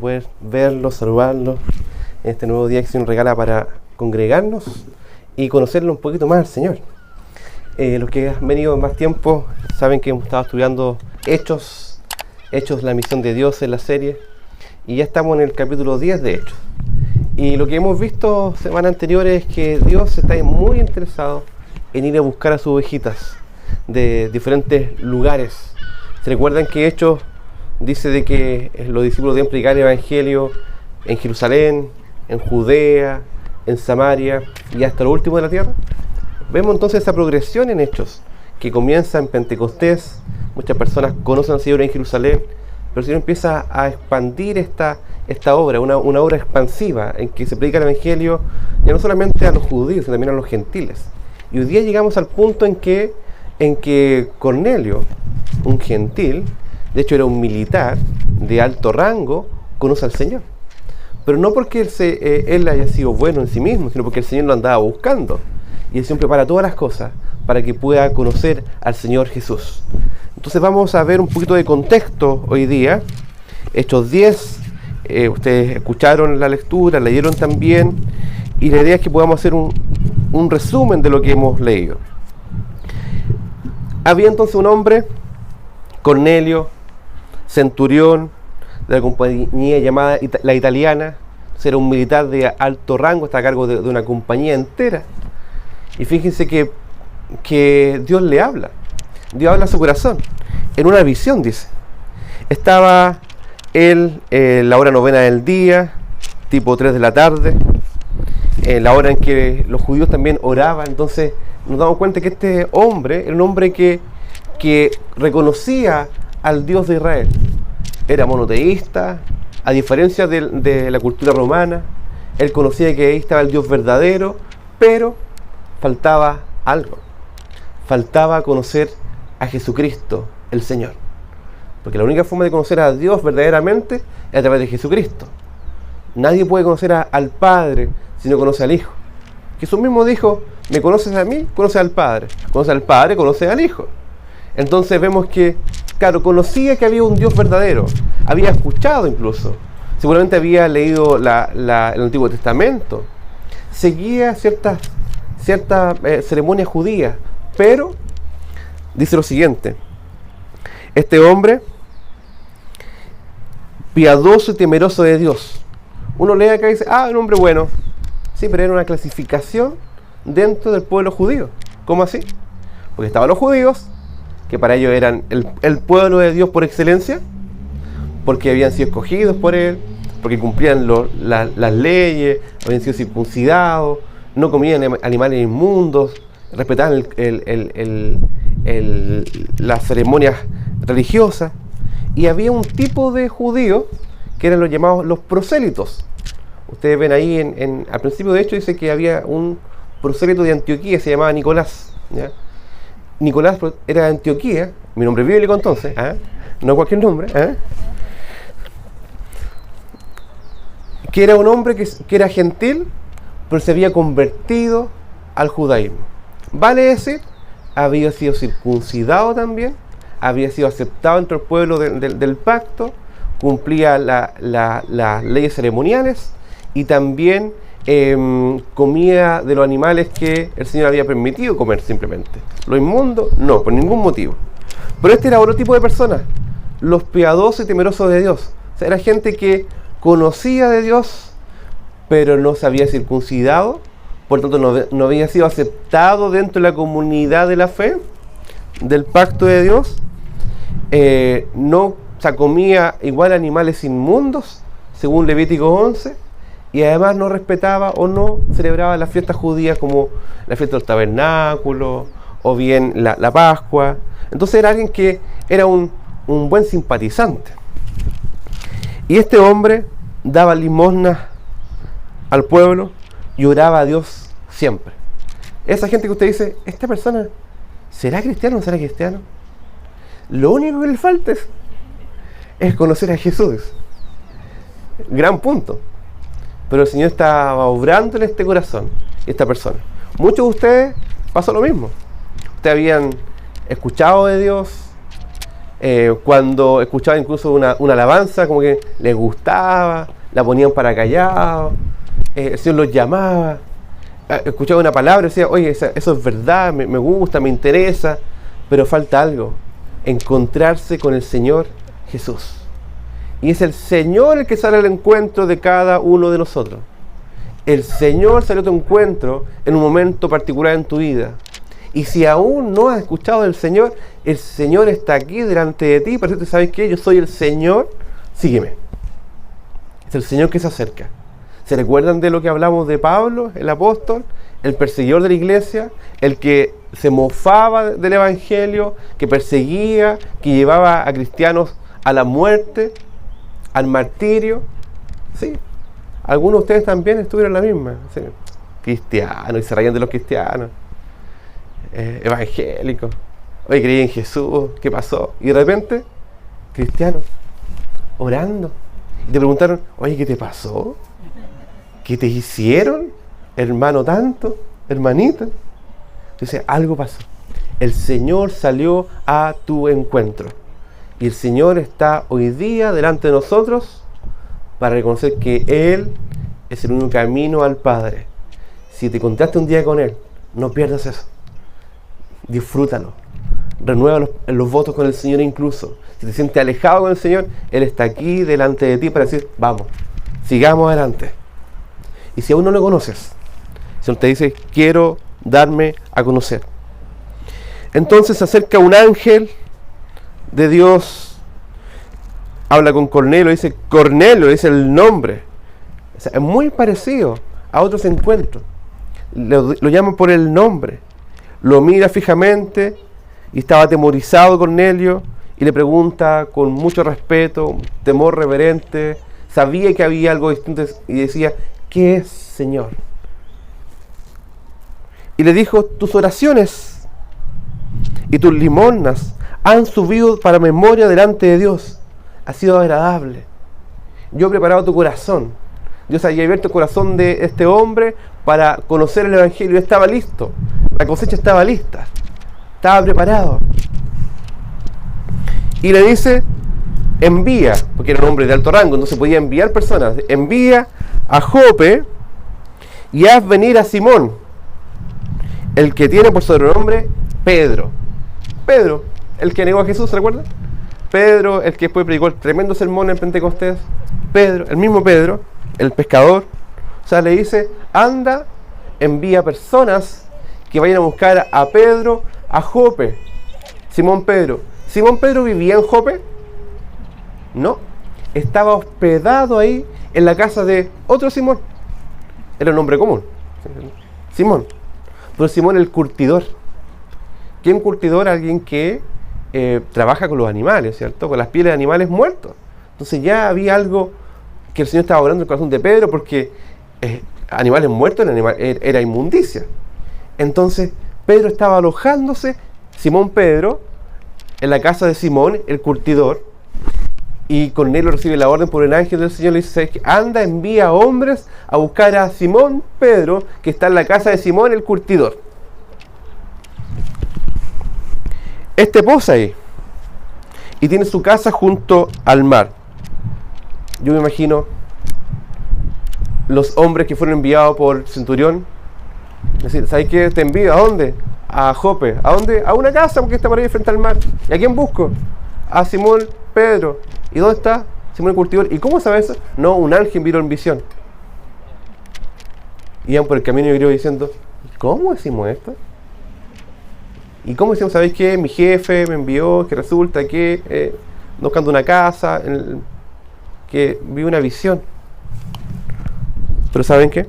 poder verlos, saludarlos en este nuevo día que se nos regala para congregarnos y conocerlo un poquito más al Señor. Los que han venido más tiempo saben que hemos estado estudiando Hechos, la misión de Dios en la serie, y ya estamos en el capítulo 10 de Hechos. Y lo que hemos visto semanas anteriores es que Dios está muy interesado en ir a buscar a sus ovejitas de diferentes lugares. ¿Se recuerdan que Hechos dice de que los discípulos deben predicar el Evangelio en Jerusalén, en Judea, en Samaria y hasta lo último de la tierra? Vemos entonces esa progresión en Hechos, que comienza en Pentecostés. Muchas personas conocen al Señor en Jerusalén, pero el Señor empieza a expandir esta obra, una obra expansiva, en que se predica el Evangelio ya no solamente a los judíos, sino también a los gentiles. Y hoy día llegamos al punto en que Cornelio, un gentil, de hecho era un militar de alto rango, conoce al Señor. Pero no porque él haya sido bueno en sí mismo, sino porque el Señor lo andaba buscando. Y el Señor prepara todas las cosas para que pueda conocer al Señor Jesús. Entonces vamos a ver un poquito de contexto hoy día. Hechos 10, ustedes escucharon la lectura, leyeron también, y la idea es que podamos hacer un resumen de lo que hemos leído. Había entonces un hombre, Cornelio, centurión de la compañía llamada La Italiana. Era un militar de alto rango, está a cargo de una compañía entera. Y fíjense que Dios le habla. Dios habla a su corazón. En una visión, dice. Estaba él la hora novena del día, tipo 3 de la tarde, la hora en que los judíos también oraban. Entonces nos damos cuenta que este hombre era un hombre que reconocía al Dios de Israel. Era monoteísta, a diferencia de la cultura romana. Él conocía que ahí estaba el Dios verdadero, pero faltaba algo. Faltaba conocer a Jesucristo, el Señor. Porque la única forma de conocer a Dios verdaderamente es a través de Jesucristo. Nadie puede conocer al Padre si no conoce al Hijo. Jesús mismo dijo: ¿me conoces a mí? Conoces al Padre. Conoces al Padre, conoces al Hijo. Entonces vemos que, claro, conocía que había un Dios verdadero. Había escuchado incluso. Seguramente había leído el Antiguo Testamento. Seguía ciertas ceremonias judías. Pero dice lo siguiente: este hombre, piadoso y temeroso de Dios. Uno lee acá y dice: un hombre bueno. Sí, pero era una clasificación dentro del pueblo judío. ¿Cómo así? Porque estaban los judíos, que para ellos eran el pueblo de Dios por excelencia, porque habían sido escogidos por él, porque cumplían las leyes, habían sido circuncidados, no comían animales inmundos, respetaban las ceremonias religiosas. Y había un tipo de judíos que eran los llamados los prosélitos. Ustedes ven ahí al principio de hecho dice que había un prosélito de Antioquía, se llamaba Nicolás, ¿ya? Nicolás era de Antioquía, mi nombre bíblico entonces, no cualquier nombre, que era un hombre que era gentil, pero se había convertido al judaísmo. Vale decir, había sido circuncidado también, había sido aceptado entre el pueblo del pacto, cumplía las leyes ceremoniales y también comía de los animales que el Señor había permitido comer simplemente. Lo inmundo, no, por ningún motivo. Pero este era otro tipo de personas, los piadosos y temerosos de Dios. O sea, era gente que conocía de Dios, pero no se había circuncidado, por tanto no había sido aceptado dentro de la comunidad de la fe, del pacto de Dios. Comía igual animales inmundos, según Levítico 11, y además no respetaba o no celebraba las fiestas judías como la fiesta del tabernáculo o bien la Pascua. Entonces era alguien que era un buen simpatizante. Y este hombre daba limosnas al pueblo y oraba a Dios siempre. Esa gente que usted dice: ¿esta persona será cristiano o no será cristiano? Lo único que le falta es conocer a Jesús. Gran punto. Pero el Señor estaba obrando en este corazón, esta persona. Muchos de ustedes pasó lo mismo. Ustedes habían escuchado de Dios, Cuando escuchaba incluso una alabanza, como que les gustaba, la ponían para callados, el Señor los llamaba, escuchaba una palabra y decía, oye, eso es verdad, me gusta, me interesa, pero falta algo, encontrarse con el Señor Jesús. Y es el Señor el que sale al encuentro de cada uno de nosotros. El Señor salió a tu encuentro en un momento particular en tu vida. Y si aún no has escuchado del Señor, el Señor está aquí delante de ti para decirte, ¿sabes qué? Yo soy el Señor, sígueme. Es el Señor que se acerca. ¿Se recuerdan de lo que hablamos de Pablo, el apóstol? El perseguidor de la iglesia, el que se mofaba del evangelio, que perseguía, que llevaba a cristianos a la muerte, al martirio. Sí, algunos de ustedes también estuvieron en la misma. Sí. Cristianos, y se reían de los cristianos. Evangélicos. Oye, creí en Jesús, ¿qué pasó? Y de repente, cristianos, orando. Y te preguntaron, oye, ¿qué te pasó? ¿Qué te hicieron, hermano tanto, hermanita? Dice, algo pasó. El Señor salió a tu encuentro. Y el Señor está hoy día delante de nosotros para reconocer que Él es el único camino al Padre. Si te encontraste un día con Él, no pierdas eso. Disfrútalo. Renueva los votos con el Señor incluso. Si te sientes alejado con el Señor, Él está aquí delante de ti para decir, vamos, sigamos adelante. Y si aún no lo conoces, el Señor te dice, quiero darme a conocer. Entonces se acerca un ángel de Dios, habla con Cornelio, dice Cornelio, dice el nombre. O sea, es muy parecido a otros encuentros. Lo llaman por el nombre. Lo mira fijamente y estaba atemorizado Cornelio y le pregunta con mucho respeto, temor reverente. Sabía que había algo distinto y decía, ¿qué es, Señor? Y le dijo, tus oraciones y tus limosnas han subido para memoria delante de Dios. Ha sido agradable. Yo he preparado tu corazón. Dios había abierto el corazón de este hombre para conocer el Evangelio. Estaba listo. La cosecha estaba lista. Estaba preparado. Y le dice, envía, porque era un hombre de alto rango, entonces podía enviar personas. Envía a Jope y haz venir a Simón, el que tiene por sobrenombre Pedro. Pedro, el que negó a Jesús, ¿se recuerda? Pedro, el que después predicó el tremendo sermón en Pentecostés. Pedro, el mismo Pedro, el pescador. O sea, le dice, anda, envía personas que vayan a buscar a Pedro, a Jope. Simón Pedro. ¿Simón Pedro vivía en Jope? No. Estaba hospedado ahí en la casa de otro Simón. Era un nombre común. Simón. Pero Simón el curtidor. ¿Quién curtidor? Alguien que trabaja con los animales, ¿cierto? Con las pieles de animales muertos. Entonces ya había algo que el Señor estaba orando en el corazón de Pedro, porque animales muertos era inmundicia. Entonces Pedro estaba alojándose, Simón Pedro, en la casa de Simón, el curtidor, y Cornelio recibe la orden por el ángel del Señor. Le dice, anda, envía hombres a buscar a Simón Pedro, que está en la casa de Simón el curtidor. Este posa ahí y tiene su casa junto al mar. Yo me imagino los hombres que fueron enviados por Centurión. Es decir, ¿sabes qué? Te envío, ¿a dónde? A Jope. ¿A dónde? A una casa, porque está por ahí frente al mar. ¿Y a quién busco? A Simón Pedro. ¿Y dónde está? Simón el curtidor. ¿Y cómo sabes eso? No, un ángel vino en visión. Iban por el camino y yo diciendo, ¿cómo decimos esto? ¿Y cómo decimos? ¿Sabéis qué? Mi jefe me envió que resulta que buscando una casa, que vi una visión. Pero ¿saben qué?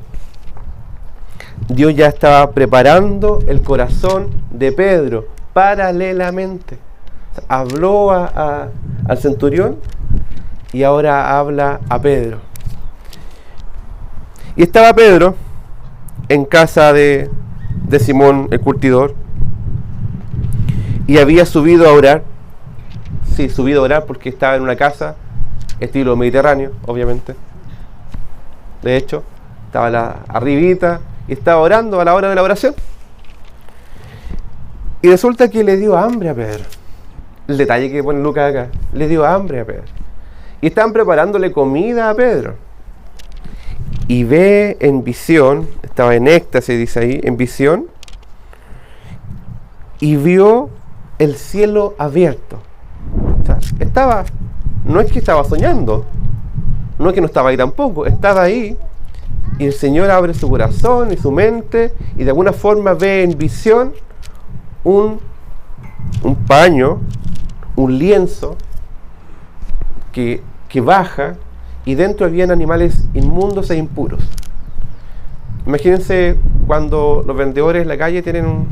Dios ya estaba preparando el corazón de Pedro paralelamente. O sea, habló al centurión y ahora habla a Pedro. Y estaba Pedro en casa de Simón el curtidor y había subido a orar. Sí, subido a orar porque estaba en una casa estilo mediterráneo, obviamente. De hecho, estaba arribita y estaba orando a la hora de la oración. Y resulta que le dio hambre a Pedro. el detalle que pone Lucas acá, le dio hambre a Pedro. Y estaban preparándole comida a Pedro. Y ve en visión, estaba en éxtasis, dice ahí, en visión, y vio el cielo abierto. O sea, no es que estaba soñando, no es que no estaba ahí tampoco, estaba ahí, y el Señor abre su corazón y su mente, y de alguna forma ve en visión un paño, un lienzo, que baja, y dentro habían animales inmundos e impuros. Imagínense cuando los vendedores en la calle tienen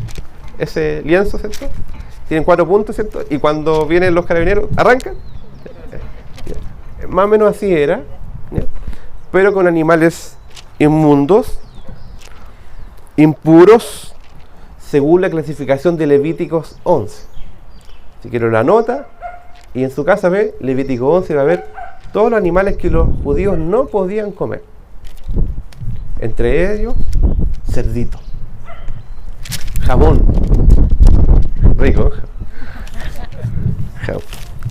ese lienzo, ¿cierto? Tienen 4 puntos, ¿cierto? Y cuando vienen los carabineros, arrancan. Más o menos así era, ¿ya? Pero con animales inmundos, impuros, según la clasificación de Levíticos 11. Si quiero la nota, y en su casa ve Levítico 11, va a ver todos los animales que los judíos no podían comer. Entre ellos, cerdito, jamón, rico,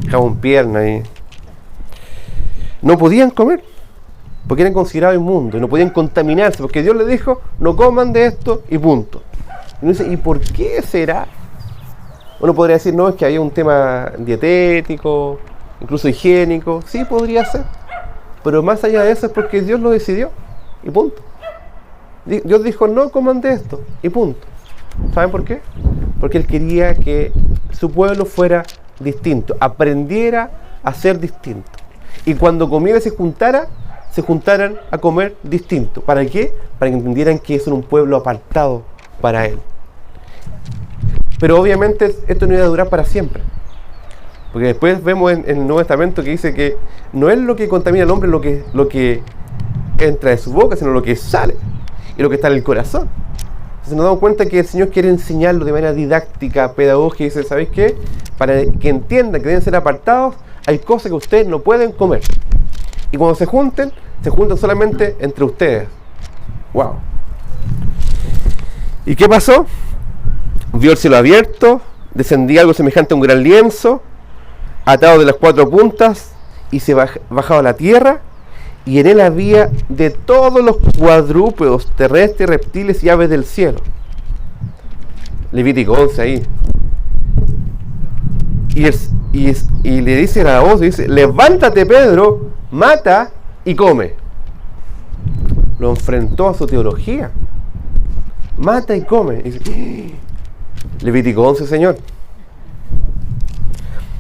jamón pierna, y no podían comer porque eran considerados inmundos y no podían contaminarse, porque Dios les dijo, no coman de esto y punto. Y uno dice, ¿y por qué será? Uno podría decir, no, es que había un tema dietético, incluso higiénico. Sí, podría ser, pero más allá de eso es porque Dios lo decidió y punto. Dios dijo, no coman de esto y punto. ¿Saben por qué? Porque Él quería que su pueblo fuera distinto, aprendiera a ser distinto, y cuando comiera se juntaran a comer distinto. ¿Para qué? Para que entendieran que son un pueblo apartado para Él. Pero obviamente esto no iba a durar para siempre, porque después vemos en el Nuevo Testamento que dice que no es lo que contamina al hombre lo que entra de su boca, sino lo que sale y lo que está en el corazón. Entonces nos damos cuenta que el Señor quiere enseñarlo de manera didáctica, pedagógica, y dice, ¿sabéis qué? Para que entiendan que deben ser apartados, hay cosas que ustedes no pueden comer. Y cuando se juntan solamente entre ustedes. ¡Wow! ¿Y qué pasó? Vio el cielo abierto, descendía algo semejante a un gran lienzo, atado de las 4 puntas, y se bajaba a la tierra, y en él había de todos los cuadrúpedos, terrestres, reptiles y aves del cielo. Levítico 11 ahí. Y le dice a la voz, dice, levántate Pedro, mata y come. Lo enfrentó a su teología. Mata y come. Y dice, Levítico 11, Señor.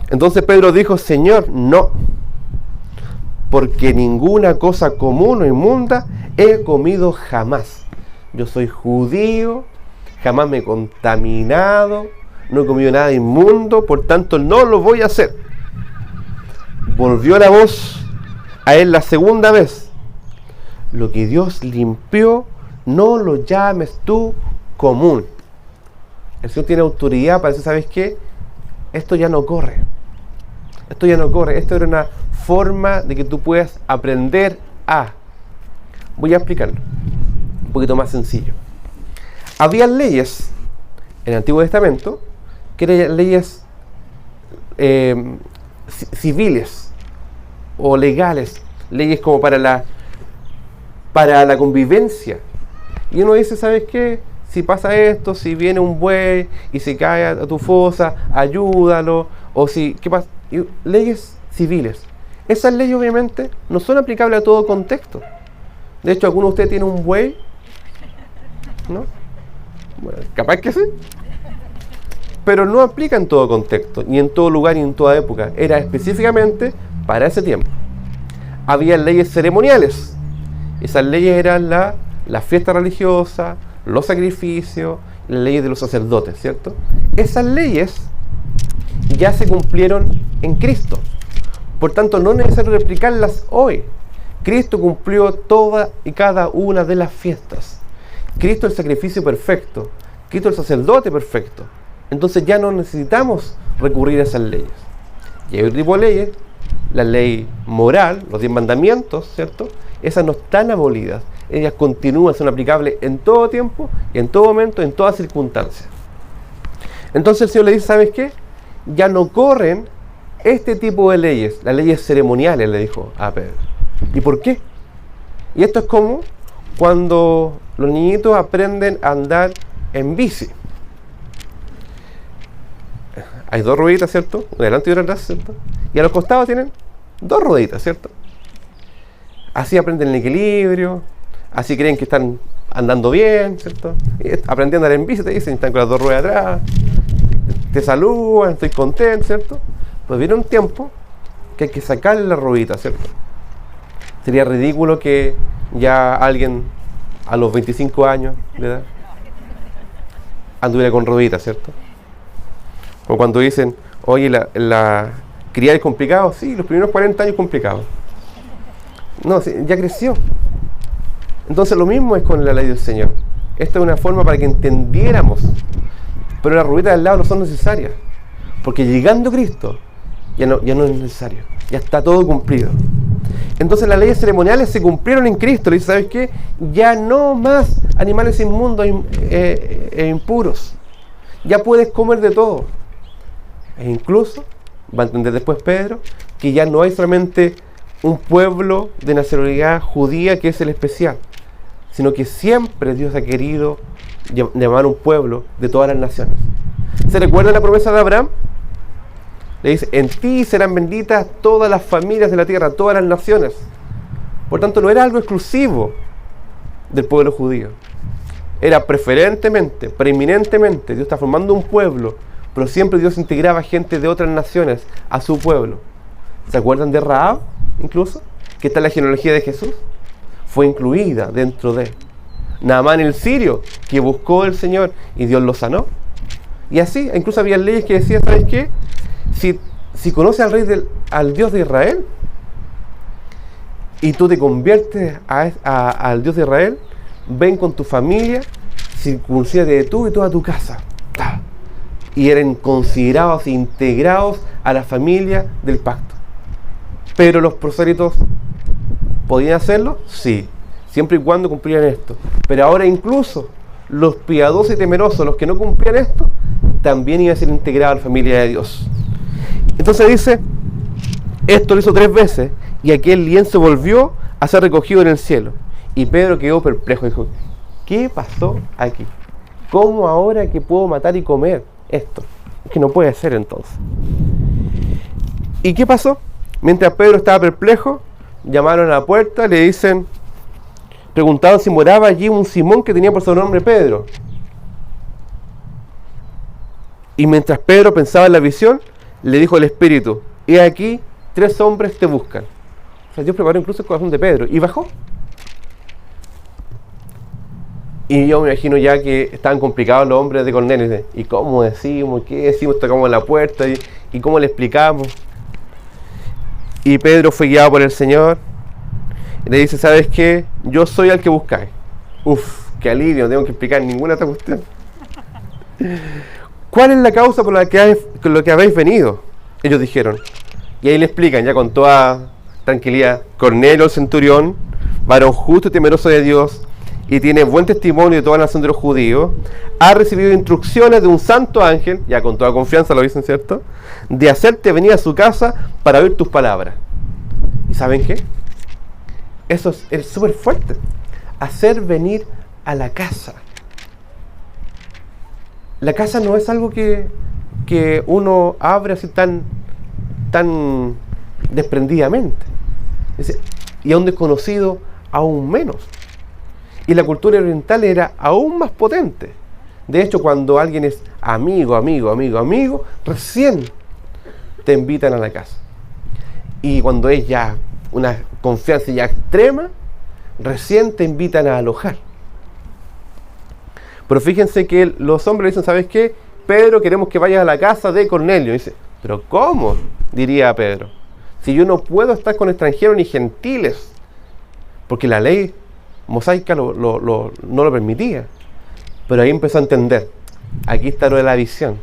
Entonces Pedro dijo, Señor, no, porque ninguna cosa común o inmunda he comido jamás. Yo soy judío, jamás me he contaminado, no he comido nada inmundo, por tanto no lo voy a hacer. Volvió la voz a él la segunda vez. Lo que Dios limpió, no lo llames tú común. El Señor tiene autoridad para decir, ¿sabes qué? Esto ya no corre. Esto ya no corre. Esto era una forma de que tú puedas aprender a. Voy a explicarlo un poquito más sencillo. Había leyes en el Antiguo Testamento que eran leyes civiles o legales, leyes como para la convivencia. Y uno dice, ¿sabes qué? Si pasa esto, si viene un buey y se cae a tu fosa, ayúdalo. O si, ¿qué pasa? Y leyes civiles. Esas leyes obviamente no son aplicables a todo contexto. De hecho, ¿alguno de ustedes tiene un buey? ¿No? Bueno, capaz que sí. Pero no aplica en todo contexto, ni en todo lugar, ni en toda época. Era específicamente para ese tiempo. Había leyes ceremoniales. Esas leyes eran la fiesta religiosa, los sacrificios, las leyes de los sacerdotes, ¿cierto? Esas leyes ya se cumplieron en Cristo. Por tanto, no es necesario replicarlas hoy. Cristo cumplió toda y cada una de las fiestas. Cristo es el sacrificio perfecto. Cristo es el sacerdote perfecto. Entonces ya no necesitamos recurrir a esas leyes. Y hay otro tipo de leyes, la ley moral, los 10 mandamientos, ¿cierto? Esas no están abolidas. Ellas continúan, son aplicables en todo tiempo y en todo momento, en todas circunstancias. Entonces el Señor le dice, ¿sabes qué? ya no corren este tipo de leyes, las leyes ceremoniales, le dijo a Pedro. ¿Y por qué? Y esto es como cuando los niñitos aprenden a andar en bici. Hay dos rueditas, ¿cierto? Una delante y una atrás, ¿cierto? Y a los costados tienen dos rueditas, ¿cierto? Así aprenden el equilibrio, así creen que están andando bien, ¿cierto? Y aprendí a andar en bici, te dicen, están con las dos ruedas atrás, te saludan, estoy contento, ¿cierto? Pues viene un tiempo que hay que sacarle la ruedita, ¿cierto? Sería ridículo que ya alguien a los 25 años de edad anduviera con rueditas, ¿cierto? O cuando dicen, oye, la criar es complicado. Sí, los primeros 40 años es complicado. No, sí, ya creció. Entonces lo mismo es con la ley del Señor. Esta es una forma para que entendiéramos. Pero las rueditas del lado no son necesarias. Porque llegando Cristo, ya no es necesario. Ya está todo cumplido. Entonces las leyes ceremoniales se cumplieron en Cristo. Le dice, ¿sabes qué? Ya no más animales inmundos e impuros. Ya puedes comer de todo. E incluso, va a entender después Pedro, que ya no hay solamente un pueblo de nacionalidad judía que es el especial, sino que siempre Dios ha querido llamar un pueblo de todas las naciones. ¿Se recuerda la promesa de Abraham? Le dice, en ti serán benditas todas las familias de la tierra, todas las naciones. Por tanto, no era algo exclusivo del pueblo judío. Era preeminentemente, Dios está formando un pueblo, pero siempre Dios integraba gente de otras naciones a su pueblo. ¿Se acuerdan de Rahab, incluso? Que está en la genealogía de Jesús. Fue incluida dentro de Naamán el sirio, que buscó al Señor y Dios lo sanó. Y así, incluso había leyes que decían, ¿sabes qué? Si conoces al Dios de Israel y tú te conviertes al Dios de Israel, ven con tu familia, circuncídate tú y toda tu casa. Y eran considerados e integrados a la familia del pacto. Pero los prosélitos ¿podían hacerlo? Sí, siempre y cuando cumplían esto. Pero ahora incluso los piadosos y temerosos, los que no cumplían esto, también iban a ser integrados a la familia de Dios. Entonces dice, esto lo hizo 3 veces y aquel lienzo volvió a ser recogido en el cielo. Y Pedro quedó perplejo y dijo, ¿qué pasó aquí? ¿Cómo ahora que puedo matar y comer esto? Es que no puede ser entonces. ¿Y qué pasó? Mientras Pedro estaba perplejo, llamaron a la puerta, le dicen, preguntaban si moraba allí un Simón que tenía por su nombre Pedro. Y mientras Pedro pensaba en la visión, le dijo el Espíritu, he aquí, 3 hombres te buscan. O sea, Dios preparó incluso el corazón de Pedro y bajó. Y yo me imagino ya que estaban complicados los hombres de Cornelio. ¿Y cómo decimos? ¿Qué decimos? Tocamos la puerta y cómo le explicamos. Y Pedro fue guiado por el Señor y le dice, ¿sabes qué? Yo soy el que buscáis. Uf, qué alivio, no tengo que explicar ninguna otra cuestión. ¿Cuál es la causa por la que habéis venido? Ellos dijeron. Y ahí le explican ya con toda tranquilidad. Cornelio el centurión, varón justo y temeroso de Dios, y tiene buen testimonio de toda la nación de los judíos, ha recibido instrucciones de un santo ángel, ya con toda confianza lo dicen, ¿cierto?, de hacerte venir a su casa para oír tus palabras. ¿Y saben qué? Eso es súper fuerte. Hacer venir a la casa. La casa no es algo que uno abre así tan desprendidamente. Y a un desconocido aún menos. Y la cultura oriental era aún más potente. De hecho, cuando alguien es amigo, recién te invitan a la casa. Y cuando es ya una confianza ya extrema, recién te invitan a alojar. Pero fíjense que los hombres dicen, ¿sabes qué? Pedro, queremos que vayas a la casa de Cornelio. Y dice, ¿pero cómo? Diría Pedro. Si yo no puedo estar con extranjeros ni gentiles. Porque la ley mosaica no lo permitía. Pero ahí empezó a entender. Aquí está lo de la visión.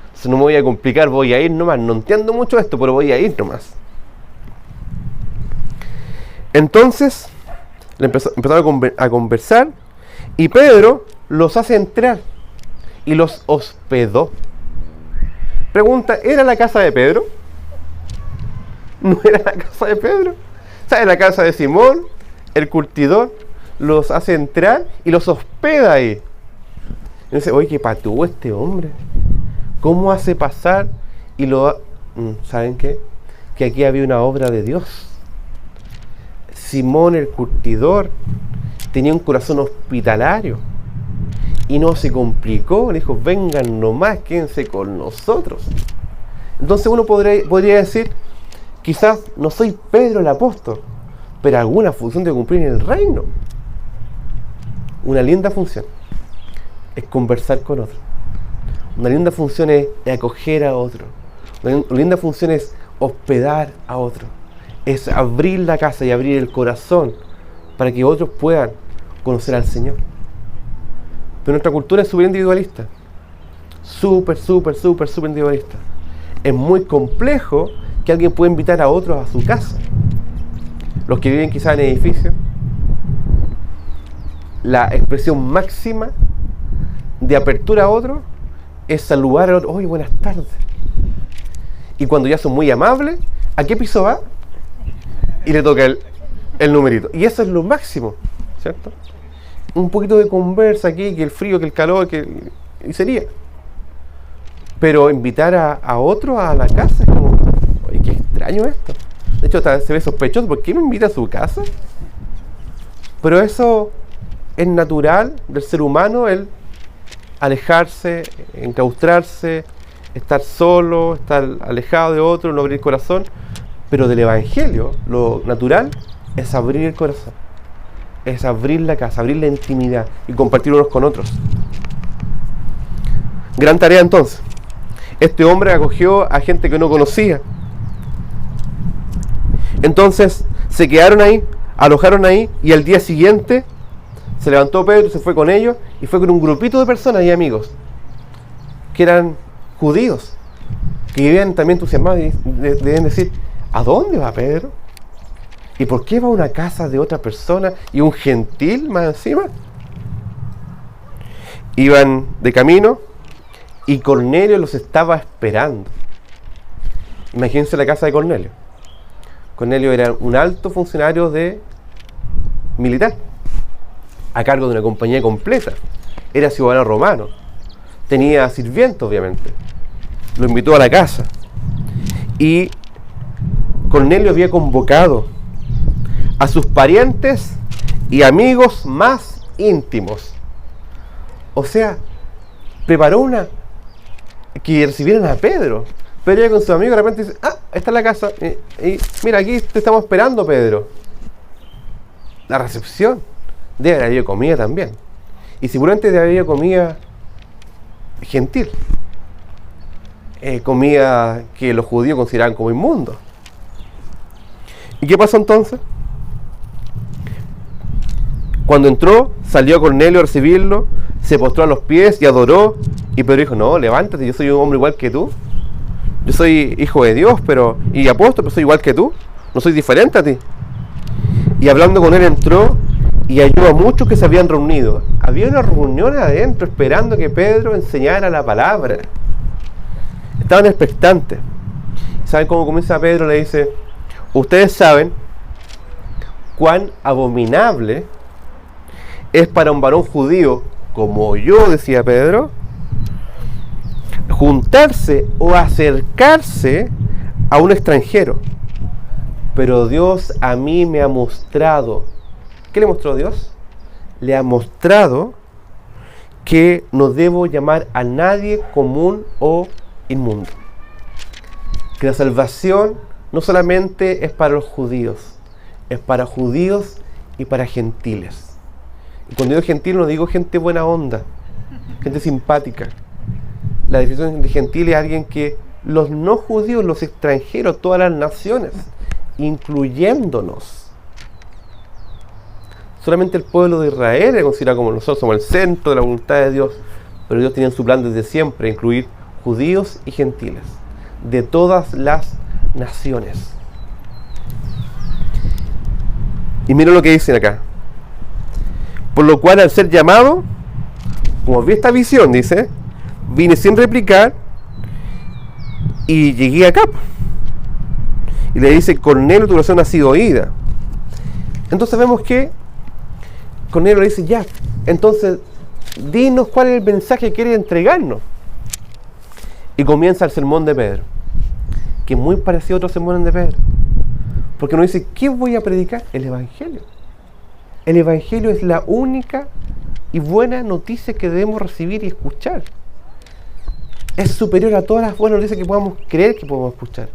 Entonces no me voy a complicar, voy a ir nomás. No entiendo mucho esto, pero voy a ir nomás. Entonces empezaron a conversar y Pedro los hace entrar y los hospedó. Pregunta, ¿era la casa de Pedro? No era la casa de Pedro. O sea, era la casa de Simón, el curtidor, los hace entrar y los hospeda ahí. Y dice, oye, qué patúo este hombre. ¿Cómo hace pasar? Y lo... ¿Saben qué? Que aquí había una obra de Dios. Simón, el curtidor, tenía un corazón hospitalario. Y no se complicó, le dijo, vengan nomás, quédense con nosotros. Entonces uno podría decir, quizás no soy Pedro el apóstol, pero alguna función de cumplir en el reino. Una linda función es conversar con otro. Una linda función es acoger a otro. Una linda función es hospedar a otro. Es abrir la casa y abrir el corazón para que otros puedan conocer al Señor. Pero nuestra cultura es súper individualista. Súper individualista. Es muy complejo que alguien pueda invitar a otros a su casa. Los que viven quizás en edificios, la expresión máxima de apertura a otro es saludar a otro. Oye, buenas tardes. Y cuando ya son muy amables, ¿a qué piso va? Y le toca el numerito. Y eso es lo máximo, ¿cierto? Un poquito de conversa aquí, que el frío, que el calor, y sería. Pero invitar a otro a la casa es como, oye, qué extraño esto. De hecho, hasta se ve sospechoso. ¿Por qué me invita a su casa? Pero eso es natural del ser humano, el alejarse, enclaustrarse, estar solo, estar alejado de otro, no abrir el corazón. Pero del Evangelio, lo natural es abrir el corazón. Es abrir la casa, abrir la intimidad y compartir unos con otros. Gran tarea entonces. Este hombre acogió a gente que no conocía. Entonces se quedaron ahí, alojaron ahí, y al día siguiente se levantó Pedro, se fue con ellos y fue con un grupito de personas y amigos que eran judíos, que vivían también entusiasmados y deben decir, ¿a dónde va Pedro? ¿Y por qué va a una casa de otra persona y un gentil más encima? Iban de camino y Cornelio los estaba esperando. Imagínense la casa de Cornelio. Cornelio era un alto funcionario militar, a cargo de una compañía completa. Era ciudadano romano. Tenía sirvientes, obviamente. Lo invitó a la casa. Y Cornelio había convocado a sus parientes y amigos más íntimos. O sea, preparó que recibieran a Pedro. Pedro ya con su amigo de repente dice, esta es la casa. Y mira, aquí te estamos esperando, Pedro. La recepción. Debe haber habido comida también. Y seguramente debe haber habido comida gentil. Comida que los judíos consideraban como inmundo. ¿Y qué pasó entonces? Cuando entró, salió Cornelio a recibirlo, se postró a los pies y adoró. Y Pedro dijo, no, levántate, yo soy un hombre igual que tú. Yo soy hijo de Dios, y apóstol, pero soy igual que tú. No soy diferente a ti. Y hablando con él entró y halló a muchos que se habían reunido. Había una reunión adentro esperando que Pedro enseñara la palabra. Estaban expectantes. ¿Saben cómo comienza Pedro? Le dice, ustedes saben cuán abominable es para un varón judío como yo, decía Pedro, juntarse o acercarse a un extranjero. Pero Dios a mí me ha mostrado. ¿Qué le mostró Dios? Le ha mostrado que no debo llamar a nadie común o inmundo. Que la salvación no solamente es para los judíos, es para judíos y para gentiles. Y cuando digo gentil no digo gente buena onda, gente simpática. La definición de gentil es alguien que los no judíos, los extranjeros, todas las naciones, incluyéndonos. Solamente el pueblo de Israel es considerado como nosotros, somos el centro de la voluntad de Dios, pero Dios tenía en su plan desde siempre incluir judíos y gentiles, de todas las naciones. Y miren lo que dicen acá. Por lo cual, al ser llamado, como vi esta visión, dice, vine sin replicar y llegué acá. Y le dice, Cornelio, tu oración ha sido oída. Entonces vemos que Cornelio le dice, ya, entonces dinos cuál es el mensaje que quiere entregarnos. Y comienza el sermón de Pedro, que es muy parecido a otros sermones de Pedro, porque nos dice, ¿qué voy a predicar? El Evangelio. El Evangelio es la única y buena noticia que debemos recibir y escuchar. Es superior a todas las buenas noticias que podamos creer que podemos escuchar.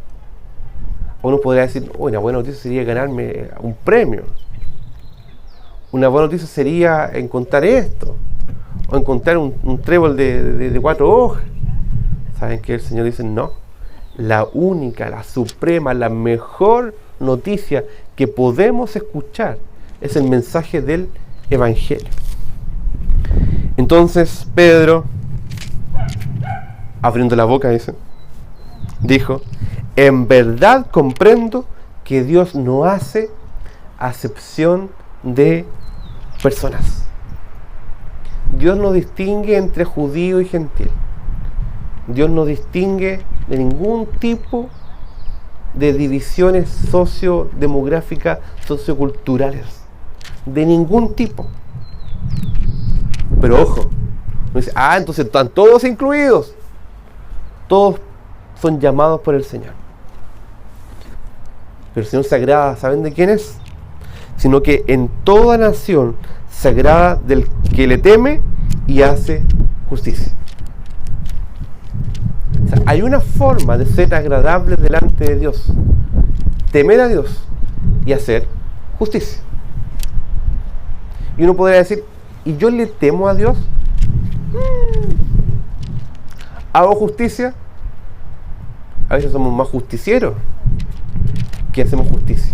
Uno podría decir, una buena noticia sería ganarme un premio. Una buena noticia sería encontrar esto, o encontrar un trébol de 4 hojas. ¿Saben qué? El Señor dice, no. La única, la suprema, la mejor noticia que podemos escuchar es el mensaje del Evangelio. Entonces Pedro, abriendo la boca, dijo, en verdad comprendo que Dios no hace acepción de personas. Dios no distingue entre judío y gentil. Dios no distingue de ningún tipo de divisiones sociodemográficas, socioculturales. De ningún tipo. Pero ojo, no dice, entonces están todos incluidos. Todos son llamados por el Señor. Pero el Señor se agrada, ¿saben de quién es? Sino que en toda nación se agrada del que le teme y hace justicia. O sea, hay una forma de ser agradable delante de Dios: temer a Dios y hacer justicia. Y uno podría decir, ¿y yo le temo a Dios? ¿Hago justicia? A veces somos más justicieros que hacemos justicia.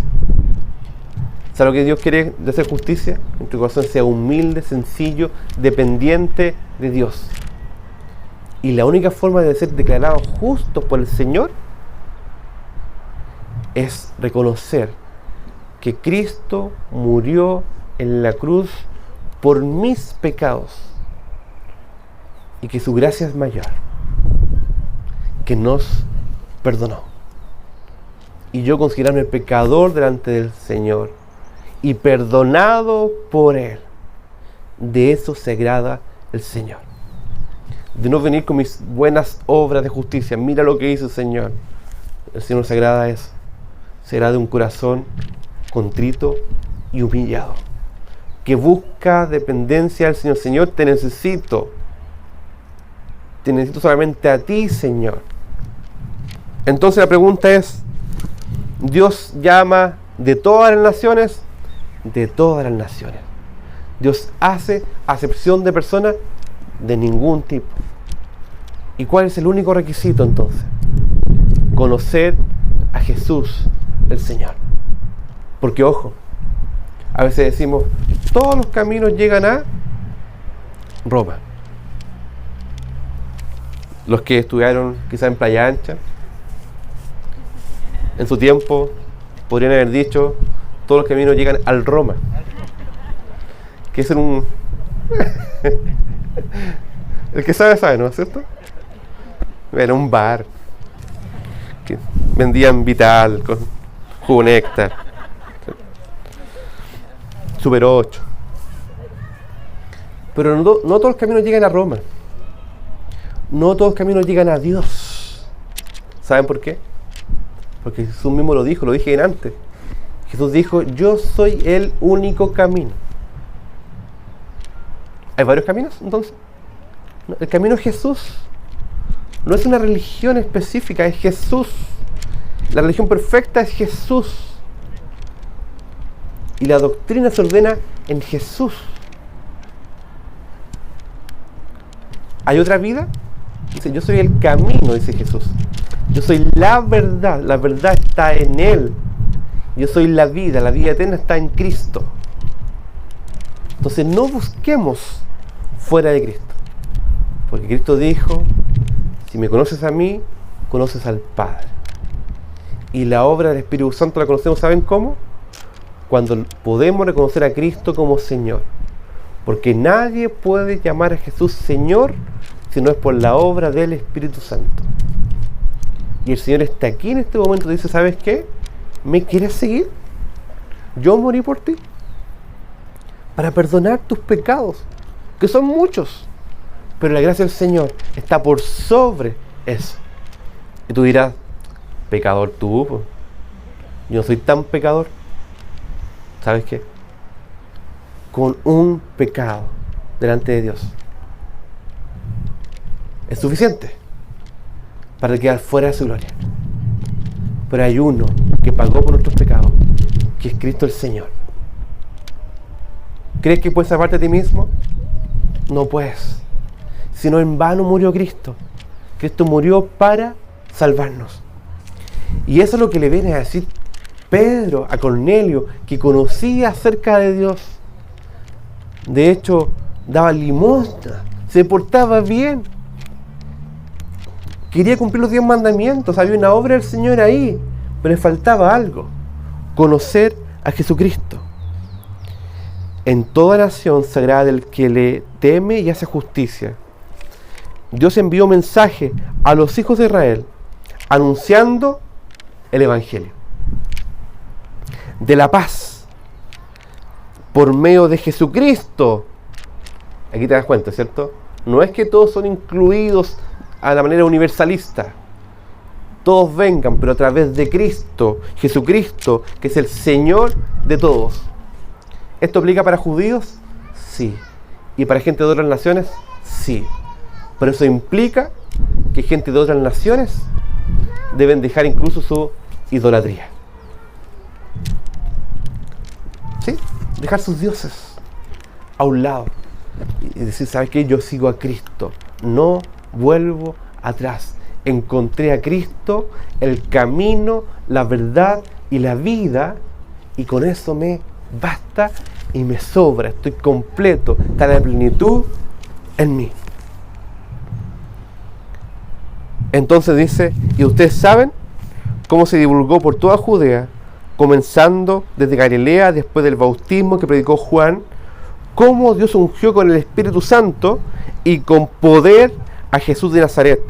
¿Sabe lo que Dios quiere de hacer justicia? Que tu corazón sea humilde, sencillo, dependiente de Dios. Y la única forma de ser declarados justos por el Señor es reconocer que Cristo murió en la cruz por mis pecados y que su gracia es mayor, que nos perdonó. Y yo considerarme pecador delante del Señor y perdonado por Él. De eso se agrada el Señor. De no venir con mis buenas obras de justicia. Mira lo que hizo el Señor. El Señor se agrada de eso. Se agrada de un corazón contrito y humillado, que busca dependencia del Señor. Señor, te necesito. Te necesito solamente a ti, Señor. Entonces la pregunta es, ¿Dios llama de todas las naciones? De todas las naciones. ¿Dios hace acepción de personas? De ningún tipo. ¿Y cuál es el único requisito entonces? Conocer a Jesús, el Señor. Porque ojo, a veces decimos, todos los caminos llegan a Roma. Los que estudiaron quizá en Playa Ancha, en su tiempo, podrían haber dicho, todos los caminos llegan al Roma. Que es un... El que sabe, sabe, ¿no es cierto? Era un bar que vendían Vital con jugo néctar, Super 8. Pero no todos los caminos llegan a Roma. No todos los caminos llegan a Dios. ¿Saben por qué? Porque Jesús mismo lo dijo, lo dije antes. Jesús dijo, yo soy el único camino. ¿Hay varios caminos entonces? No, el camino es Jesús. No es una religión específica, es Jesús. La religión perfecta es Jesús. Y la doctrina se ordena en Jesús. ¿Hay otra vida? Dice, yo soy el camino, dice Jesús. Yo soy la verdad está en Él. Yo soy la vida eterna está en Cristo. Entonces no busquemos fuera de Cristo. Porque Cristo dijo, si me conoces a mí, conoces al Padre. Y la obra del Espíritu Santo la conocemos, ¿saben cómo? Cuando podemos reconocer a Cristo como Señor. Porque nadie puede llamar a Jesús Señor si no es por la obra del Espíritu Santo. Y el Señor está aquí en este momento y dice, ¿sabes qué? ¿Me quieres seguir? Yo morí por ti para perdonar tus pecados, que son muchos, pero la gracia del Señor está por sobre eso. Y tú dirás, pecador tú, po. Yo no soy tan pecador. ¿Sabes qué? Con un pecado delante de Dios es suficiente para quedar fuera de su gloria. Pero hay uno que pagó por nuestros pecados, que es Cristo el Señor. ¿Crees que puedes salvarte a ti mismo? No puedes. Si no, en vano murió Cristo. Cristo murió para salvarnos. Y eso es lo que le viene a decir Pedro a Cornelio, que conocía acerca de Dios. De hecho, daba limosna, se portaba bien, quería cumplir los 10 mandamientos, había una obra del Señor ahí, pero le faltaba algo: conocer a Jesucristo. En toda nación sagrada del que le teme y hace justicia, Dios envió mensaje a los hijos de Israel, anunciando el Evangelio de la paz por medio de Jesucristo. Aquí te das cuenta, ¿cierto? No es que todos son incluidos a la manera universalista. Todos vengan, pero a través de Cristo, Jesucristo, que es el Señor de todos. ¿Esto aplica para judíos? Sí. ¿Y para gente de otras naciones? Sí. Pero eso implica que gente de otras naciones deben dejar incluso su idolatría. ¿Sí? Dejar sus dioses a un lado y decir, ¿sabes qué? Yo sigo a Cristo, no vuelvo atrás. Encontré a Cristo, el camino, la verdad y la vida, y con eso me basta y me sobra. Estoy completo, está la plenitud en mí. Entonces dice, y ustedes saben cómo se divulgó por toda Judea, comenzando desde Galilea, después del bautismo que predicó Juan, cómo Dios ungió con el Espíritu Santo y con poder a Jesús de Nazaret,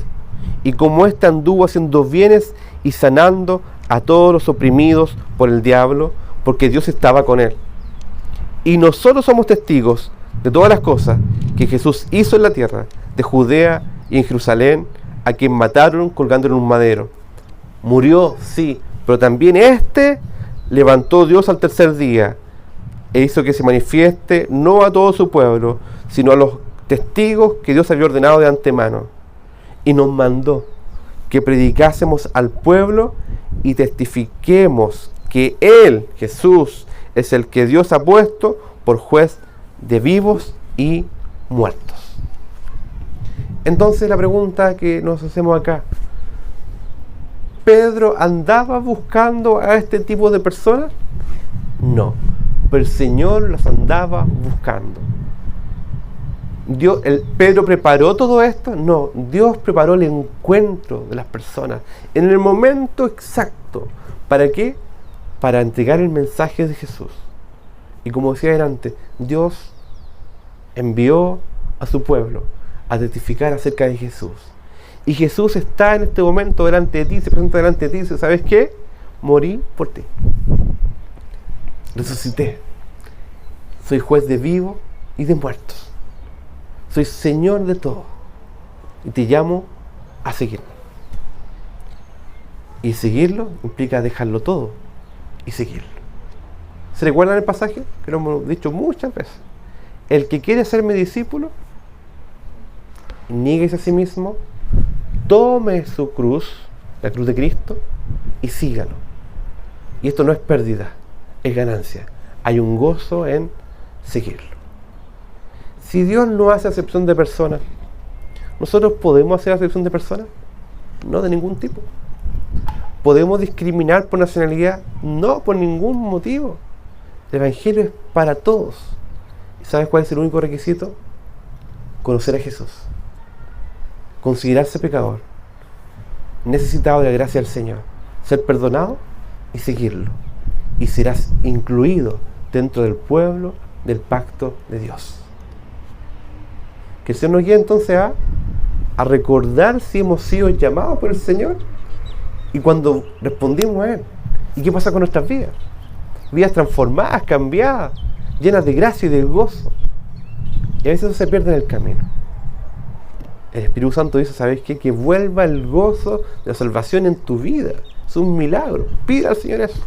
y cómo éste anduvo haciendo bienes y sanando a todos los oprimidos por el diablo, porque Dios estaba con él. Y nosotros somos testigos de todas las cosas que Jesús hizo en la tierra de Judea y en Jerusalén, a quien mataron colgándolo en un madero. Murió, sí, pero también levantó Dios al tercer día e hizo que se manifieste no a todo su pueblo, sino a los testigos que Dios había ordenado de antemano. Y nos mandó que predicásemos al pueblo y testifiquemos que Él, Jesús, es el que Dios ha puesto por juez de vivos y muertos. Entonces la pregunta que nos hacemos acá: ¿Pedro andaba buscando a este tipo de personas? No, pero el Señor los andaba buscando. ¿Pedro preparó todo esto? No, Dios preparó el encuentro de las personas en el momento exacto. ¿Para qué? Para entregar el mensaje de Jesús. Y como decía adelante, Dios envió a su pueblo a testificar acerca de Jesús. Y Jesús está en este momento delante de ti, se presenta delante de ti y dice, ¿sabes qué? Morí por ti. Resucité. Soy juez de vivos y de muertos. Soy Señor de todo. Y te llamo a seguirme. Y seguirlo implica dejarlo todo y seguirlo. ¿Se recuerdan el pasaje? Que lo hemos dicho muchas veces. El que quiere ser mi discípulo, níguese a sí mismo, tome su cruz, la cruz de Cristo, y sígalo. Y esto no es pérdida, es ganancia. Hay un gozo en seguirlo. Si Dios no hace acepción de personas, ¿nosotros podemos hacer acepción de personas? No, de ningún tipo. ¿Podemos discriminar por nacionalidad? No, por ningún motivo. El Evangelio es para todos. ¿Y sabes cuál es el único requisito? Conocer a Jesús. Considerarse pecador, necesitado de la gracia del Señor, ser perdonado y seguirlo. Y serás incluido dentro del pueblo del pacto de Dios. Que el Señor nos guíe entonces a recordar si hemos sido llamados por el Señor Y cuando respondimos a Él, ¿y qué pasa con nuestras vidas? Vidas transformadas, cambiadas, llenas de gracia y de gozo. Y a veces eso se pierde en el camino. El Espíritu Santo dice, ¿sabes qué? Que vuelva el gozo de la salvación en tu vida. Es un milagro. Pide al Señor eso.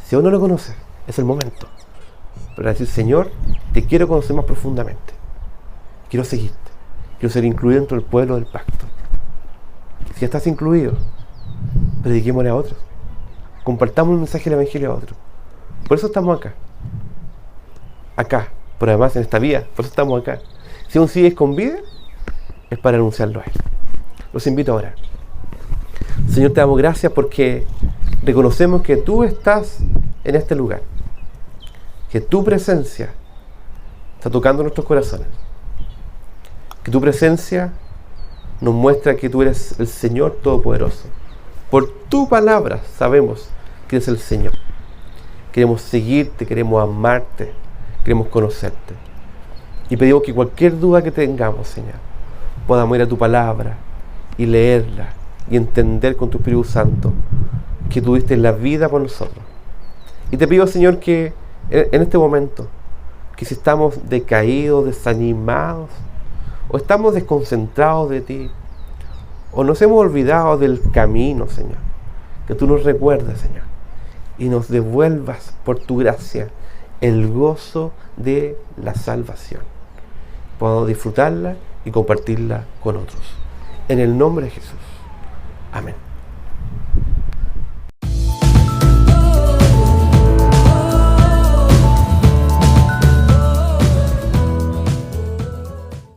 Si aún no lo conoces, es el momento. Pero decir, Señor, te quiero conocer más profundamente. Quiero seguirte. Quiero ser incluido dentro del pueblo del pacto. Si ya estás incluido, prediquémosle a otros. Compartamos el mensaje del Evangelio a otros. Por eso estamos acá. Acá. Pero además en esta vida. Por eso estamos acá. Si aún sigues con vida, es para anunciarlo a Él. Los invito a orar. Señor, te damos gracias porque reconocemos que tú estás en este lugar. Que tu presencia está tocando nuestros corazones. Que tu presencia nos muestra que tú eres el Señor Todopoderoso. Por tu palabra sabemos que eres el Señor. Queremos seguirte, queremos amarte, queremos conocerte. Y pedimos que cualquier duda que tengamos, Señor, podamos ir a tu palabra y leerla y entender con tu Espíritu Santo que tú diste la vida por nosotros. Y te pido, Señor, que en este momento, que si estamos decaídos, desanimados, o estamos desconcentrados de ti, o nos hemos olvidado del camino, Señor, que tú nos recuerdes, Señor, y nos devuelvas por tu gracia el gozo de la salvación. Podamos disfrutarla y compartirla con otros. En el nombre de Jesús. Amén.